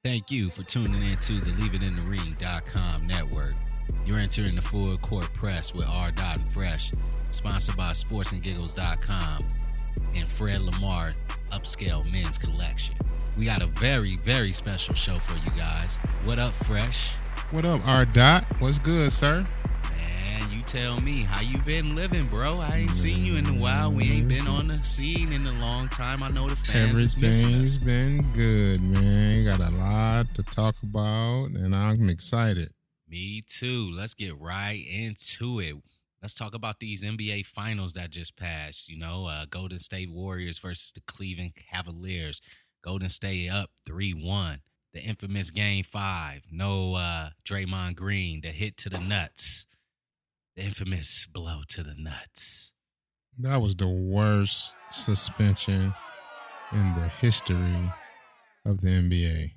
Thank you for tuning in to the LeaveItInTheRing.com network. You're entering the full court press with R. and Fresh, sponsored by SportsandGiggles.com and Fred Lamar Upscale Men's Collection. We got a very, very special show for you guys. What up, Fresh? What up, R. What's good, sir? Man, you tell me, how you been living, bro? I ain't seen you in a while. We ain't been on the scene in a long time. I know the fans is missing us. Everything's been good, man. Got a lot to talk about, and I'm excited. Me too. Let's get right into it. Let's talk about these NBA finals that just passed. You know, Golden State Warriors versus the Cleveland Cavaliers. Golden State up 3-1. The infamous Game 5. No Draymond Green. The hit to the nuts. The infamous blow to the nuts. That was the worst suspension in the history of the NBA.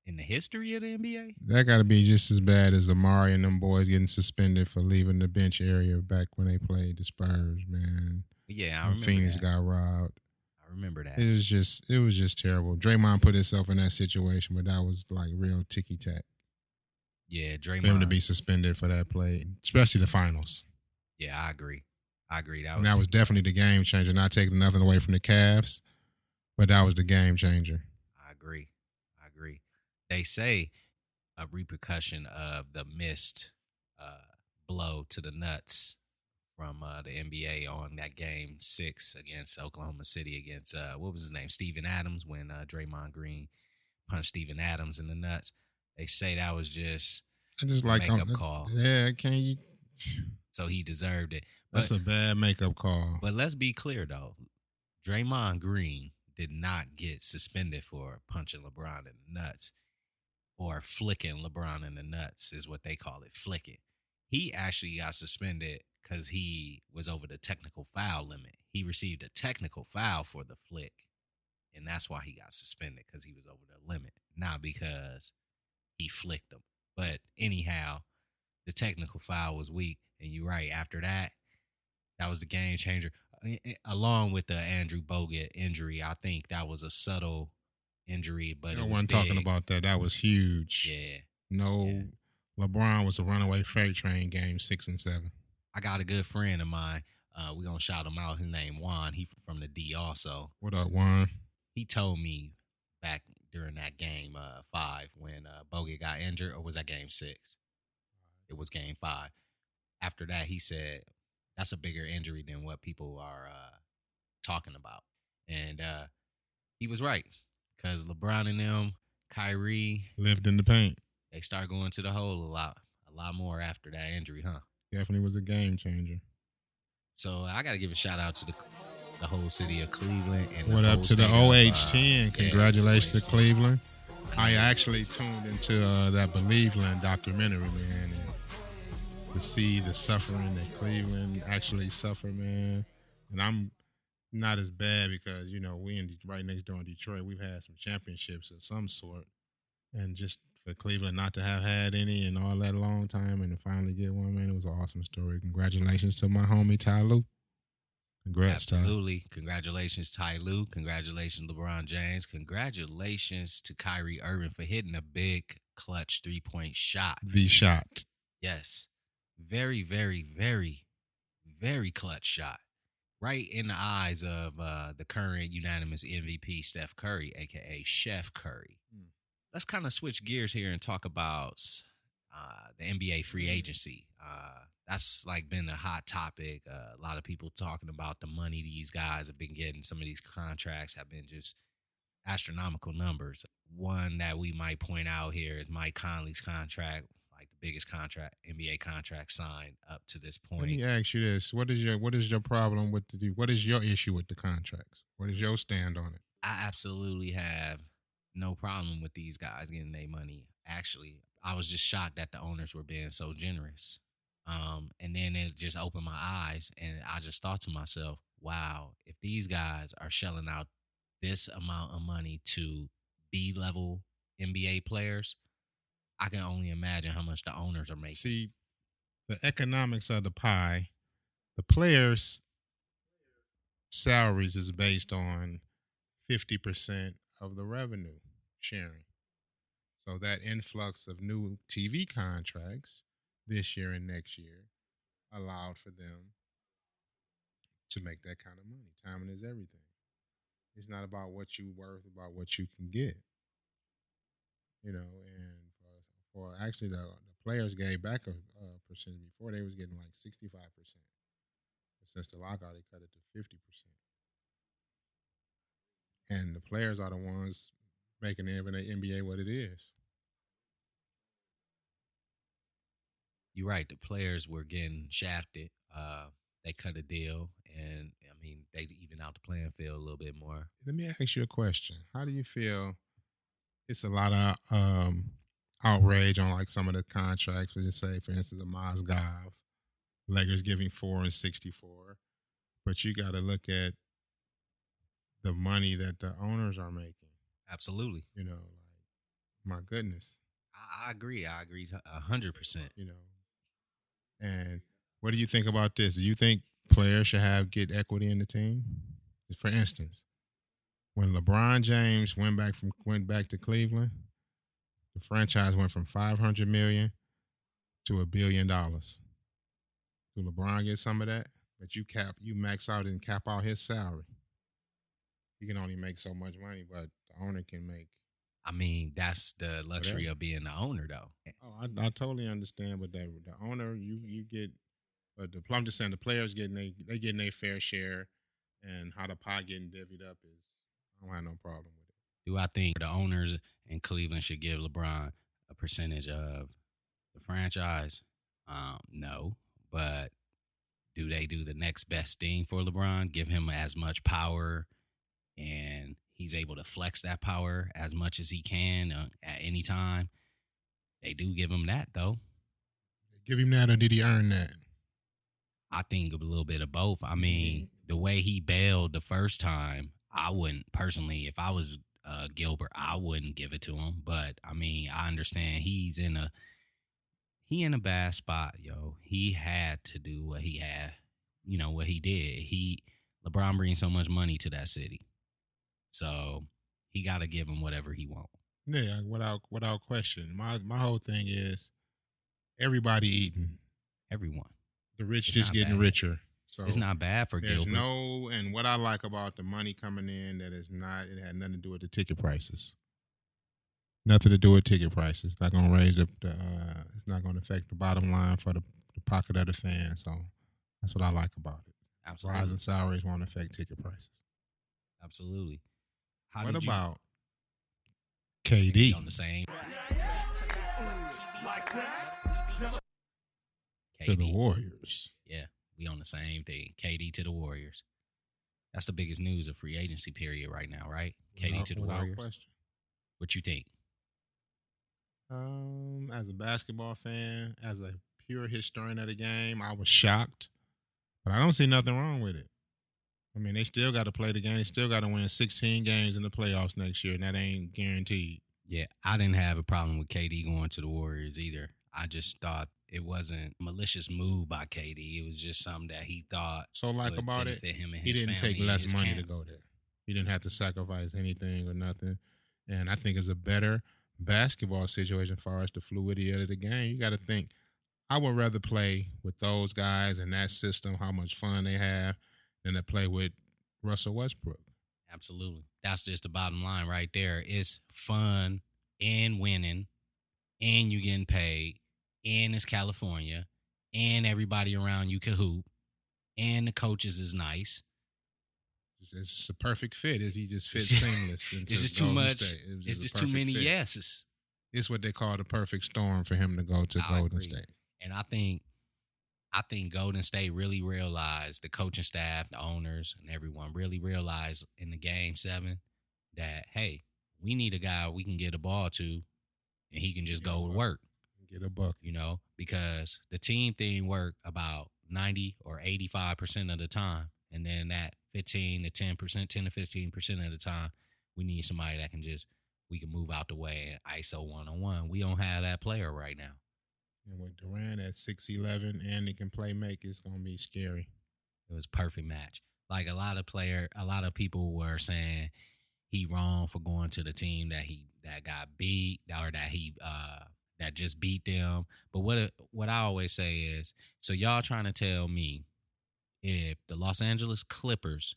In the history of the NBA? That got to be just as bad as Amari and them boys getting suspended for leaving the bench area back when they played the Spurs, man. Yeah, I remember Phoenix that. got robbed. I remember that. It was just terrible. Draymond put himself in that situation, but that was like real ticky-tack. Yeah, For him Draymond. to be suspended for that play, especially the finals. Yeah, I agree. That was definitely the game changer. Not taking nothing away from the Cavs, but that was the game changer. I agree. They say a repercussion of the missed blow to the nuts from the NBA on that Game 6 against Oklahoma City against, what was his name, Steven Adams, when Draymond Green punched Steven Adams in the nuts. They say that was just I just a like makeup call. Yeah, can you? So he deserved it. That's a bad makeup call. But let's be clear, though. Draymond Green did not get suspended for punching LeBron in the nuts or flicking LeBron in the nuts is what they call it, flicking. He actually got suspended because he was over the technical foul limit. He received a technical foul for the flick, and that's why he got suspended, because he was over the limit, not because he flicked him. But anyhow, the technical foul was weak, and you're right. After that, that was the game changer. Along with the Andrew Bogut injury, I think that was a subtle injury, but No it was one big. talking about that. That was huge. Yeah. No, Yeah. LeBron was a runaway freight train game 6 and 7. I got a good friend of mine. We're going to shout him out. His name Juan. He from the D also. What up, Juan? He told me back during that Game 5 when Bogut got injured, or was that Game 6? It was Game 5. After that, he said, that's a bigger injury than what people are talking about. And he was right, because LeBron and them, Kyrie, Lived in the paint. they start going to the hole a lot more after that injury, huh? Definitely was a game changer. So I got to give a shout out to the whole city of Cleveland. And What the up whole to the state of, OH10? Congratulations to Cleveland. I know. actually tuned into that Believeland documentary, man, and to see the suffering that Cleveland actually suffered, man. And I'm not as bad because, you know, we right next door in Detroit. We've had some championships of some sort. And just for Cleveland not to have had any in all that long time and to finally get one, man, it was an awesome story. Congratulations to my homie, Ty Lue. Congrats, Ty. Absolutely. Congratulations, Ty Lue. Congratulations, LeBron James. Congratulations to Kyrie Irving for hitting a big clutch 3-point shot. The shot. Yes. Very, very, very, very clutch shot. Right in the eyes of the current unanimous MVP, Steph Curry, a.k.a. Chef Curry. Let's kind of switch gears here and talk about the NBA free agency. That's like been a hot topic. A lot of people talking about the money these guys have been getting. Some of these contracts have been just astronomical numbers. One that we might point out here is Mike Conley's contract, like the biggest contract, NBA contract signed up to this point. Let me ask you this: what is your problem with what is your issue with the contracts? What is your stand on it? I absolutely have no problem with these guys getting their money. Actually, I was just shocked that the owners were being so generous. And then it just opened my eyes, and I just thought to myself, wow, if these guys are shelling out this amount of money to B-level NBA players, I can only imagine how much the owners are making. See, the economics of the pie, the players' salaries is based on 50% of the revenue sharing. So that influx of new TV contracts this year and next year allowed for them to make that kind of money. Timing is everything. It's not about what you worth, about what you can get. And for actually the players gave back a percentage before. They was getting like 65%. But since the lockout, they cut it to 50%. And the players are the ones making the NBA what it is. You're right. The players were getting shafted. They cut a deal, and I mean, they even out the playing field a little bit more. Let me ask you a question. How do you feel? It's a lot of outrage on like some of the contracts. We just say, for instance, the Mozgov, Lakers giving 4 and 64, but you got to look at the money that the owners are making. Absolutely. My goodness. I agree. I agree 100%. And what do you think about this? Do you think players should get equity in the team? For instance, when LeBron James went back to Cleveland, the franchise went from $500 million to $1 billion. Do LeBron get some of that? But you max out and cap out his salary. He can only make so much money, but the owner can make. I mean, that's the luxury of being the owner, though. Oh, I totally understand, but the owner, you get, but I'm just saying the players getting their fair share, and how the pie getting divvied up is, I don't have no problem with it. Do I think the owners in Cleveland should give LeBron a percentage of the franchise? No, but do they do the next best thing for LeBron? Give him as much power, and he's able to flex that power as much as he can at any time. They do give him that, though. Give him that, or did he earn that? I think a little bit of both. I mean, the way he bailed the first time, I wouldn't personally, if I was Gilbert, I wouldn't give it to him. But I mean, I understand he's in a bad spot, yo. He had to do what he had, what he did. LeBron brings so much money to that city, so he got to give him whatever he wants. Yeah, without question. My whole thing is everybody eating. Everyone. The rich just getting richer. So it's not bad for Gilbert. And what I like about the money coming in, it had nothing to do with the ticket prices. Nothing to do with ticket prices. It's not going to raise it's not going to affect the bottom line for the pocket of the fan. So that's what I like about it. Absolutely. Rising salaries won't affect ticket prices. Absolutely. What about KD? On the same. To the Warriors. Yeah, we on the same thing. KD to the Warriors. That's the biggest news of free agency period right now, right? KD to the Warriors. Question. What you think? As a basketball fan, as a pure historian of the game, I was shocked, but I don't see nothing wrong with it. I mean, they still got to play the game. They still got to win 16 games in the playoffs next year, and that ain't guaranteed. Yeah, I didn't have a problem with KD going to the Warriors either. I just thought it wasn't a malicious move by KD. It was just something that he thought. So, like about it, he didn't take less money to go there. He didn't have to sacrifice anything or nothing. And I think it's a better basketball situation as far as the fluidity of the game. You got to think, I would rather play with those guys in that system, how much fun they have, than to play with Russell Westbrook. Absolutely. That's just the bottom line right there. It's fun and winning, and you getting paid, and it's California, and everybody around you can hoop, and the coaches is nice. It's just a perfect fit. He just fits seamless into it's just too much. It's just too many yeses. It's what they call the perfect storm for him to go to Golden State. And I think Golden State really realized, the coaching staff, the owners, and everyone really realized in the Game 7 that, hey, we need a guy we can get a ball to, and he can just go to work. Get a buck. Because the team thing worked about 90 or 85% of the time. And then that 10 to 15% of the time, we need somebody that we can move out the way and ISO one-on-one. We don't have that player right now. And with Durant at 6'11", and he can play make, it's going to be scary. It was a perfect match. Like a lot of people were saying, he wrong for going to the team that got beat or that just beat them. But what I always say is, so y'all trying to tell me if the Los Angeles Clippers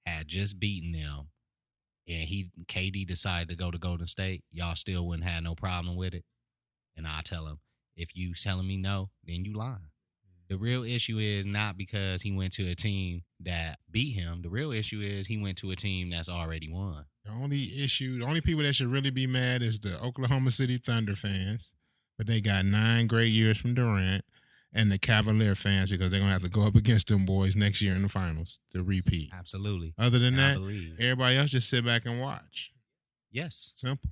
had just beaten them and KD decided to go to Golden State, y'all still wouldn't have no problem with it? And I tell him, if you telling me no, then you lying. The real issue is not because he went to a team that beat him. The real issue is he went to a team that's already won. The only people that should really be mad is the Oklahoma City Thunder fans, but they got 9 great years from Durant, and the Cavalier fans because they're going to have to go up against them boys next year in the finals to repeat. Absolutely. Other than that, everybody else just sit back and watch. Yes. Simple.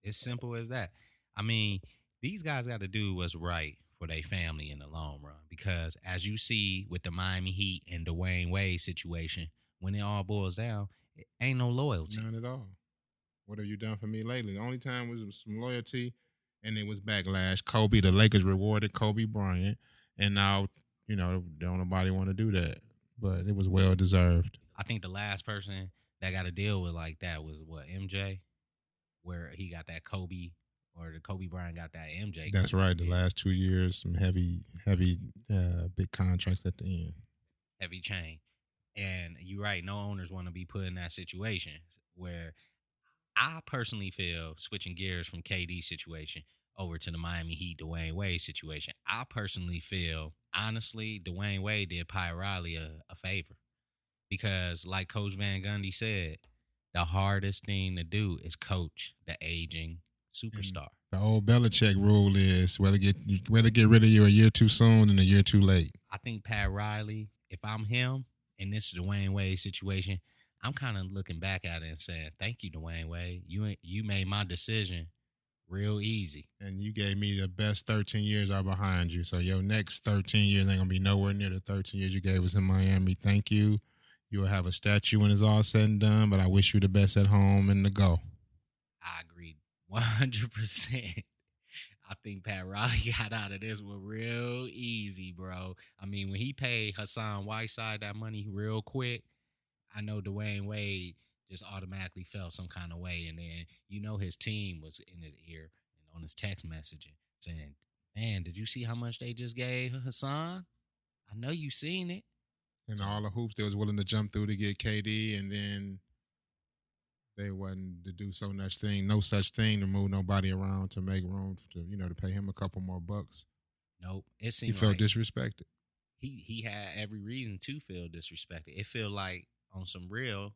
It's simple as that. I mean, these guys got to do what's right for their family in the long run, because as you see with the Miami Heat and Dwayne Wade situation, when it all boils down, it ain't no loyalty. None at all. What have you done for me lately? The only time was some loyalty, and it was backlash. The Lakers rewarded Kobe Bryant, and now, don't nobody want to do that. But it was well deserved. I think the last person that got to deal with like that was MJ, where he got that Kobe. Or the Kobe Bryant got that MJ. That's right. The last 2 years, some heavy, big contracts at the end. Heavy chain. And you're right. No owners want to be put in that situation where I personally feel, switching gears from KD's situation over to the Miami Heat Dwayne Wade situation, I personally feel, honestly, Dwayne Wade did Pat Riley a favor. Because like Coach Van Gundy said, the hardest thing to do is coach the aging superstar. The old Belichick rule is whether get rid of you a year too soon than a year too late. I think Pat Riley, if I'm him, and this is the Dwayne Wade situation, I'm kind of looking back at it and saying, thank you, Dwayne Wade. You made my decision real easy. And you gave me the best 13 years are behind you. So your next 13 years ain't going to be nowhere near the 13 years you gave us in Miami. Thank you. You will have a statue when it's all said and done, but I wish you the best at home and to go. I agree 100%. I think Pat Riley got out of this one real easy, bro. I mean, when he paid Hassan Whiteside that money real quick, I know Dwayne Wade just automatically felt some kind of way. And then, his team was in his ear and on his text messaging saying, man, did you see how much they just gave Hassan? I know you seen it. And all the hoops they was willing to jump through to get KD, and then they wasn't to do no such thing to move nobody around to make room to pay him a couple more bucks. Nope. It seemed he felt like disrespected. He had every reason to feel disrespected. It feel like on some real,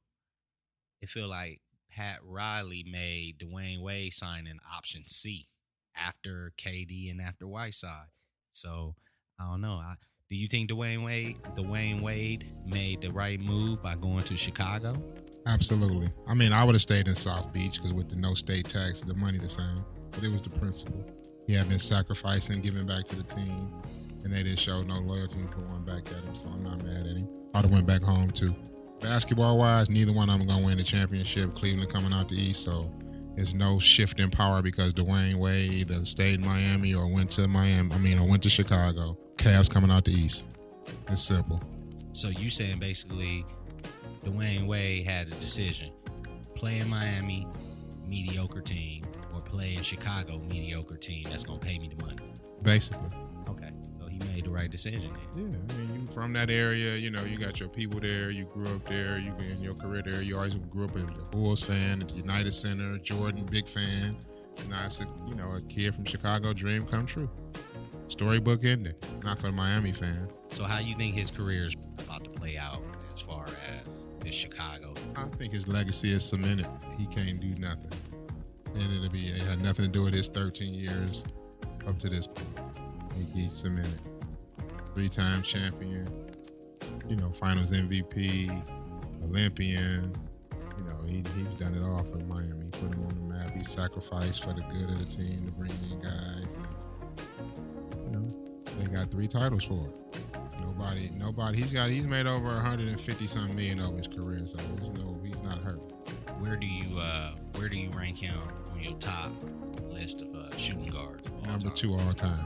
it feel like Pat Riley made Dwayne Wade sign an option C after KD and after Whiteside. So I don't know. Do you think Dwayne Wade made the right move by going to Chicago? Absolutely. I mean, I would have stayed in South Beach because with the no state tax, the money the same. But it was the principle. He had been sacrificing, giving back to the team, and they didn't show no loyalty and put one back at him. So I'm not mad at him. I'd have went back home too. Basketball-wise, neither one of them going to win the championship. Cleveland coming out the East, so there's no shift in power because Dwayne Wade either stayed in Miami or went to Chicago. Cavs coming out the East. It's simple. So you saying basically Dwayne Wade had a decision: play in Miami, mediocre team, or play in Chicago, mediocre team that's gonna pay me the money. Basically. Okay, so he made the right decision then. Yeah, I mean, you from that area, you got your people there. You grew up there. You in your career there. You always grew up as a Bulls fan at the United Center. Jordan, big fan. And I said, a kid from Chicago, dream come true. Storybook ending. Not for the Miami fans. So how you think his career is about to play out as far as this Chicago? I think his legacy is cemented. He can't do nothing. And it had nothing to do with his 13 years up to this point. He's cemented. 3-time champion, finals MVP, Olympian. He's done it all for Miami. Put him on the map. He sacrificed for the good of the team to bring in guys. They got 3 titles for it. Nobody. He's made over 150-something million over his career, so he's not hurt. Where do you rank him on your top list of shooting guards? Number 2 all time.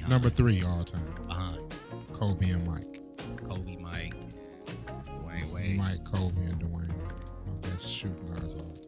Number 3 all time. Behind Kobe and Mike. Kobe, Mike, Dwayne Wade. Mike, Kobe, and Dwayne Wade. No best shooting guards of all